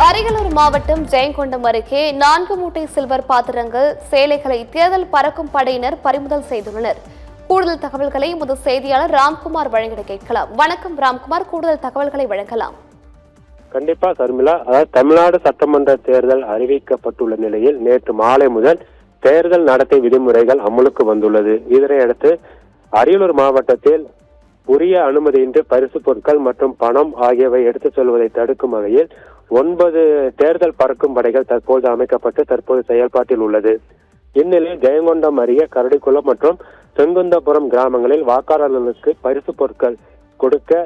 அரியலூர் மாவட்டம் ஜெயங்கொண்டம் அருகே 4 மூட்டை சில்வர் பாத்திரங்கள் சேலைகளை தேர்தல் பறக்கும் படையினர் பறிமுதல் செய்துள்ளனர். கூடுதல் தகவல்களை எமது செய்தியாளர் ராம்குமார் வழங்கிட கேட்கலாம். வணக்கம் ராம்குமார், கூடுதல் தகவல்களை வழங்கலாம். கண்டிப்பா சர்மிளா, அதாவது தமிழ்நாடு சட்டமன்ற தேர்தல் அறிவிக்கப்பட்டுள்ள நிலையில் நேற்று மாலை முதல் தேர்தல் நடத்தை விதிமுறைகள் அமலுக்கு வந்துள்ளது. இதனையடுத்து அரியலூர் மாவட்டத்தில் உரிய அனுமதியின்றி பரிசு பொருட்கள் மற்றும் பணம் ஆகியவை எடுத்துச் செல்வதை தடுக்கும் வகையில் 9 தேர்தல் பறக்கும் படைகள் தற்போது அமைக்கப்பட்டு தற்போது செயல்பாட்டில் உள்ளது. இந்நிலையில் ஜெயங்கொண்டம் அருகே கரடிக்குளம் மற்றும் செங்குந்தபுரம் கிராமங்களில் வாக்காளர்களுக்கு பரிசு பொருட்கள் கொடுக்க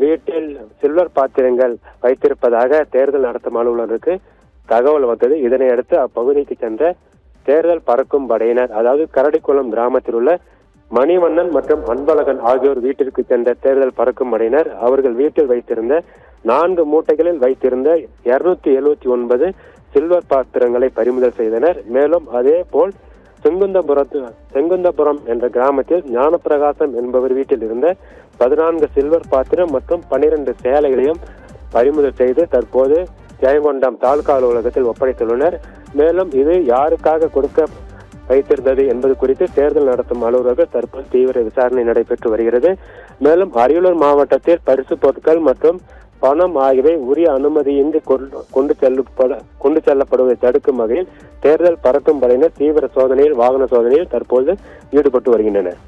வீட்டில் சில்வர் பாத்திரங்கள் வைத்திருப்பதாக தேர்தல் நடத்தும் அலுவலருக்கு தகவல் வந்தது. இதனையடுத்து அப்பகுதிக்கு சென்ற தேர்தல் பறக்கும் படையினர், அதாவது கரடிக்குளம் கிராமத்தில் உள்ள மணிவண்ணன் மற்றும் அன்பழகன் ஆகியோர் வீட்டிற்கு சென்ற தேர்தல் பறக்கும் படையினர் அவர்கள் வீட்டில் வைத்திருந்த 4 மூட்டைகளில் வைத்திருந்த 279 சில்வர் பாத்திரங்களை பறிமுதல் செய்தனர். மேலும் அதே போல் செங்குந்தபுரம் என்ற கிராமத்தில் ஞானப்பிரகாசம் என்பவர் வீட்டில் இருந்த 14 சில்வர் பாத்திரம் மற்றும் 12 சேலைகளையும் பறிமுதல் செய்து தற்போது ஜெயங்கொண்டம் தாலுகா அலுவலகத்தில் ஒப்படைத்துள்ளனர். மேலும் இது யாருக்காக கொடுக்க வைத்திருந்தது என்பது குறித்து தேர்தல் நடத்தும் அலுவலர்கள் தற்போது தீவிர விசாரணை நடைபெற்று வருகிறது. மேலும் அரியலூர் மாவட்டத்தில் பரிசு பொருட்கள் மற்றும் பணம் ஆகியவை உரிய அனுமதியின்றி கொண்டு செல்லப்படுவதை தடுக்கும் வகையில் தேர்தல் பறக்கும் படையினர் தீவிர சோதனையில் வாகன சோதனையில் தற்போது ஈடுபட்டு வருகின்றனர்.